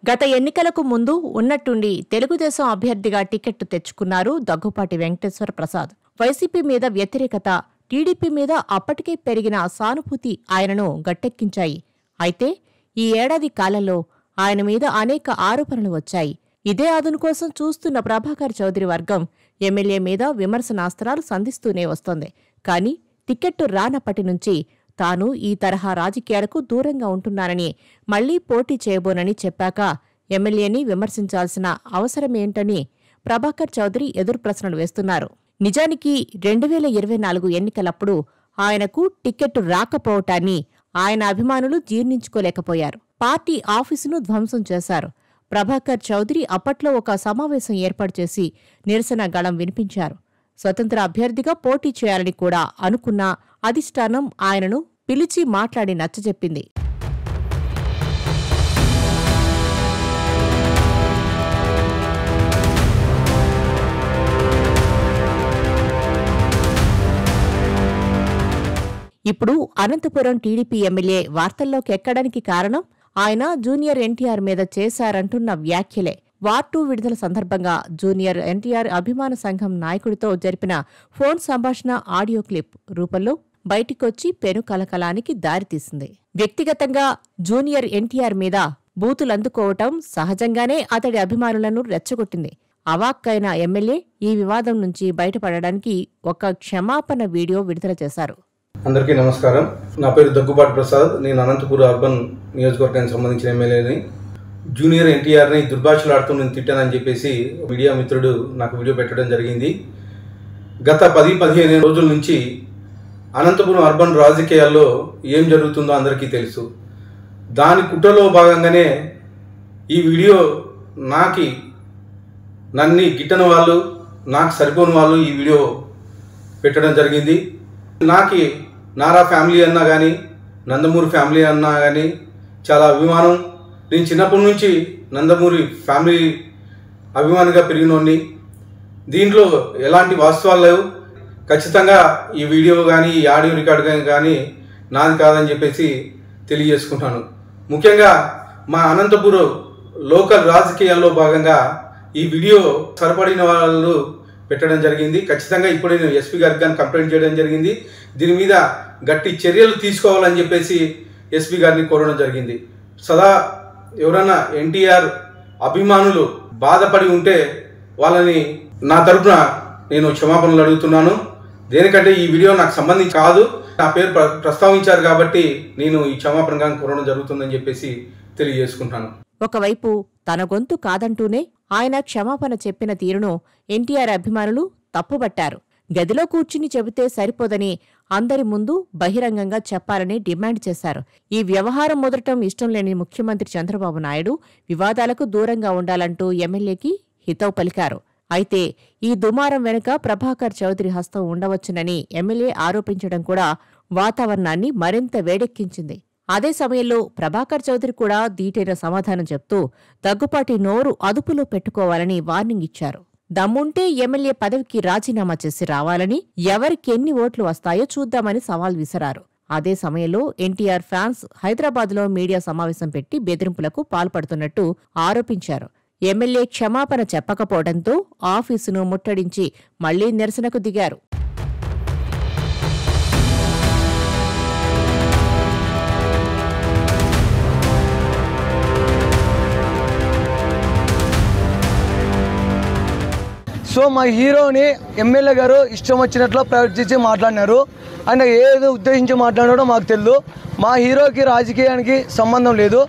గత ఎన్నికలకు ముందు ఉన్నట్టుండి తెలుగుదేశం అభ్యర్థిగా టికెట్టు తెచ్చుకున్నారు దగ్గుపాటి వెంకటేశ్వర ప్రసాద్. వైసీపీ మీద వ్యతిరేకత, టీడీపీ మీద అప్పటికే పెరిగిన సానుభూతి ఆయనను గట్టెక్కించాయి. అయితే ఈ ఏడాది కాలంలో ఆయన మీద అనేక ఆరోపణలు వచ్చాయి. ఇదే అదును కోసం చూస్తున్న ప్రభాకర్ చౌదరి వర్గం ఎమ్మెల్యే మీద విమర్శనాస్త్రాలు సంధిస్తూనే వస్తోంది. కానీ టికెట్టు రానప్పటి నుంచి తాను ఈ తరహా రాజకీయాలకు దూరంగా ఉంటున్నానని, మళ్లీ పోటీ చేయబోనని చెప్పాక ఎమ్మెల్యేని విమర్శించాల్సిన అవసరమేంటని ప్రభాకర్ చౌదరి ఎదురు ప్రశ్నలు వేస్తున్నారు. నిజానికి 2024 ఎన్నికలప్పుడు ఆయనకు టికెట్టు రాకపోవటాన్ని ఆయన అభిమానులు జీర్ణించుకోలేకపోయారు. పార్టీ ఆఫీసును ధ్వంసం చేశారు. ప్రభాకర్ చౌదరి అప్పట్లో ఒక సమావేశం ఏర్పాటు చేసి నిరసన గళం వినిపించారు. స్వతంత్ర అభ్యర్థిగా పోటీ చేయాలని కూడా అనుకున్న అధిష్టానం ఆయనను పిలిచి మాట్లాడి నచ్చజెప్పింది. ఇప్పుడు అనంతపురం టీడీపీ ఎమ్మెల్యే వార్తల్లోకి ఎక్కడానికి కారణం ఆయన జూనియర్ ఎన్టీఆర్ మీద చేశారంటున్న వ్యాఖ్యలే. వార్ 2 విడుదల సందర్భంగా జూనియర్ ఎన్టీఆర్ అభిమాన సంఘం నాయకుడితో జరిపిన ఫోన్ సంభాషణ ఆడియో క్లిప్ రూపంలో బయటికొచ్చి పెను కలకలానికి దారితీసింది. వ్యక్తిగతంగా జూనియర్ ఎన్టీఆర్ మీద బూతులందుకోవటం సహజంగానే అతడి అభిమానులను రెచ్చగొట్టింది. అవాక్కైన ఎమ్మెల్యే ఈ వివాదం నుంచి బయటపడడానికి ఒక క్షమాపణ వీడియో విడుదల చేశారు. అందరికీ నమస్కారం. నా పేరు దగ్గుపాటి ప్రసాద్. నేను అనంతపురం అర్బన్ నియోజకవర్గానికి సంబంధించిన ఎమ్మెల్యేని. జూనియర్ ఎన్టీఆర్ని దుర్భాషలాడుతూ నేను తిట్టానని చెప్పేసి మీడియా మిత్రుడు నాకు వీడియో పెట్టడం జరిగింది. గత 10-15 రోజుల నుంచి అనంతపురం అర్బన్ రాజకీయాల్లో ఏం జరుగుతుందో అందరికీ తెలుసు. దాని కుట్రలో భాగంగానే ఈ వీడియో నన్ను గిట్టని వాళ్ళు, నాకు సరిపోని వాళ్ళు ఈ వీడియో పెట్టడం జరిగింది. నారా ఫ్యామిలీ అన్నా కానీ, నందమూరి ఫ్యామిలీ అన్నా కానీ చాలా అభిమానం. నేను చిన్నప్పటి నుంచి నందమూరి ఫ్యామిలీ అభిమానిగా పెరిగినోడిని. దీంట్లో ఎలాంటి వాస్తవాలు లేవు. ఖచ్చితంగా ఈ వీడియో కానీ, ఈ ఆడియో రికార్డు కానీ నాది కాదని చెప్పేసి తెలియజేసుకుంటాను. ముఖ్యంగా మా అనంతపురం లోకల్ రాజకీయాల్లో భాగంగా ఈ వీడియో సరిపడిన వాళ్ళు పెట్టడం జరిగింది. ఖచ్చితంగా ఇప్పుడు నేను ఎస్పీ గారికి కానీ కంప్లైంట్ చేయడం జరిగింది. దీని మీద గట్టి చర్యలు తీసుకోవాలని చెప్పేసి ఎస్పీ గారిని కోరడం జరిగింది. సదా ఎవరైనా ఎన్టీఆర్ అభిమానులు బాధపడి ఉంటే వాళ్ళని నా తరపున నేను క్షమాపణలు అడుగుతున్నాను. దేనికంటే ఈ వీడియో నాకు సంబంధించి కాదు, నా పేరు ప్రస్తావించారు కాబట్టి నేను ఈ క్షమాపణగా కోరడం జరుగుతుందని చెప్పేసి తెలియజేసుకుంటాను. ఒకవైపు తన గొంతు కాదంటూనే ఆయన క్షమాపణ చెప్పిన తీరును ఎన్టీఆర్ అభిమానులు తప్పుబట్టారు. గదిలో కూర్చుని చెబితే సరిపోదని అందరి ముందు బహిరంగంగా చెప్పాలని డిమాండ్ చేశారు. ఈ వ్యవహారం మొదలటం ఇష్టం లేని ముఖ్యమంత్రి చంద్రబాబు నాయుడు వివాదాలకు దూరంగా ఉండాలంటూ ఎమ్మెల్యేకి హితవు పలికారు. అయితే ఈ దుమారం వెనుక ప్రభాకర్ చౌదరి హస్తం ఉండవచ్చునని ఎమ్మెల్యే ఆరోపించడం కూడా వాతావరణాన్ని మరింత వేడెక్కించింది. అదే సమయంలో ప్రభాకర్ చౌదరి కూడా దీటైన సమాధానం చెప్తూ దగ్గుపాటి నోరు అదుపులో పెట్టుకోవాలని వార్నింగ్ ఇచ్చారు. దమ్ముంటే ఎమ్మెల్యే పదవికి రాజీనామా చేసి రావాలని, ఎవరికెన్ని ఓట్లు వస్తాయో చూద్దామని సవాల్ విసిరారు. అదే సమయంలో ఎన్టీఆర్ ఫ్యాన్స్ హైదరాబాద్లో మీడియా సమావేశం పెట్టి బెదిరింపులకు పాల్పడుతున్నట్టు ఆరోపించారు. ఎమ్మెల్యే క్షమాపణ చెప్పకపోవడంతో ఆఫీసును ముట్టడించి మళ్లీ నిరసనకు దిగారు. సో మా హీరోని ఎమ్మెల్యే గారు ఇష్టం వచ్చినట్లు ప్రవర్తించి మాట్లాడినారు. ఆయన ఏదో ఉద్దేశించి మాట్లాడాడో మాకు తెలియదు. మా హీరోకి రాజకీయానికి సంబంధం లేదు.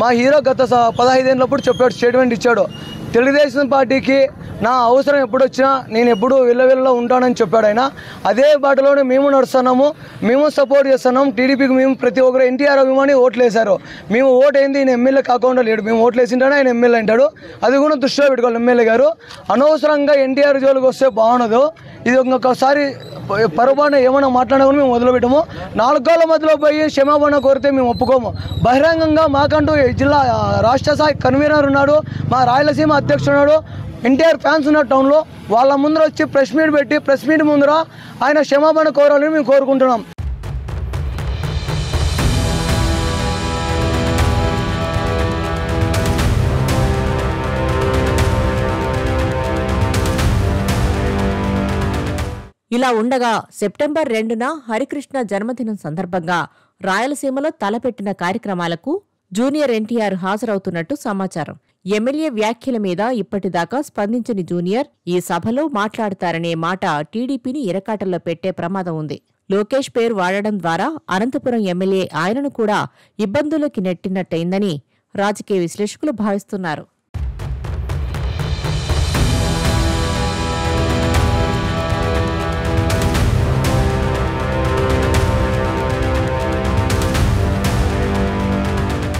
మా హీరో గత 15 ఏళ్ళప్పుడు చెప్పాడు, స్టేట్మెంట్ ఇచ్చాడు. తెలుగుదేశం పార్టీకి నా అవసరం ఎప్పుడు వచ్చినా నేను ఎప్పుడు వెళ్ళలో ఉంటానని చెప్పాడు ఆయన. అదే బాటలోనే మేము నడుస్తున్నాము, మేము సపోర్ట్ చేస్తున్నాం. టీడీపీకి మేము ప్రతి ఒక్కరు ఎన్టీఆర్ అభిమాని ఓట్లు వేశారు. మేము ఓటు ఏంది, ఈయన ఎమ్మెల్యే కాకుండా లేడు. మేము ఓట్లు వేసింటానే ఆయన ఎమ్మెల్యే అంటాడు. అది కూడా దృష్టిలో పెట్టుకోవాలి ఎమ్మెల్యే గారు. అనవసరంగా ఎన్టీఆర్ జోలికి వస్తే బాగుండదు. ఇది ఇంకొకసారి పొరపాటున ఏమైనా మాట్లాడినా కూడా మేము వదిలిపెట్టము. 4 గోళ్ల మధ్యలో పోయి క్షమాపణ కోరితే మేము ఒప్పుకోము. బహిరంగంగా మాకంటూ జిల్లా రాష్ట్ర స్థాయి కన్వీనర్ ఉన్నాడు, మా రాయలసీమ అధ్యక్షుడు ఉన్నాడు, ఎన్టీఆర్ ఫ్యాన్స్ ఉన్న టౌన్లో. వాళ్ళ ముందర వచ్చి ప్రెస్ మీట్ పెట్టి ప్రెస్ మీట్ ముందర ఆయన క్షమాపణ కోరాలని మేము కోరుకుంటున్నాం. ఇలా ఉండగా సెప్టెంబర్ 2న హరికృష్ణ జన్మదినం సందర్భంగా రాయలసీమలో తలపెట్టిన కార్యక్రమాలకు జూనియర్ ఎన్టీఆర్ హాజరవుతున్నట్టు సమాచారం. ఎమ్మెల్యే వ్యాఖ్యల మీద ఇప్పటిదాకా స్పందించని జూనియర్ ఈ సభలో మాట్లాడతారనే మాట టీడీపీని ఇరకాటంలో పెట్టే ప్రమాదం ఉంది. లోకేష్ పేరు వాడడం ద్వారా అనంతపురం ఎమ్మెల్యే ఆయనను కూడా ఇబ్బందుల్లోకి నెట్టినట్టయిందని రాజకీయ విశ్లేషకులు భావిస్తున్నారు.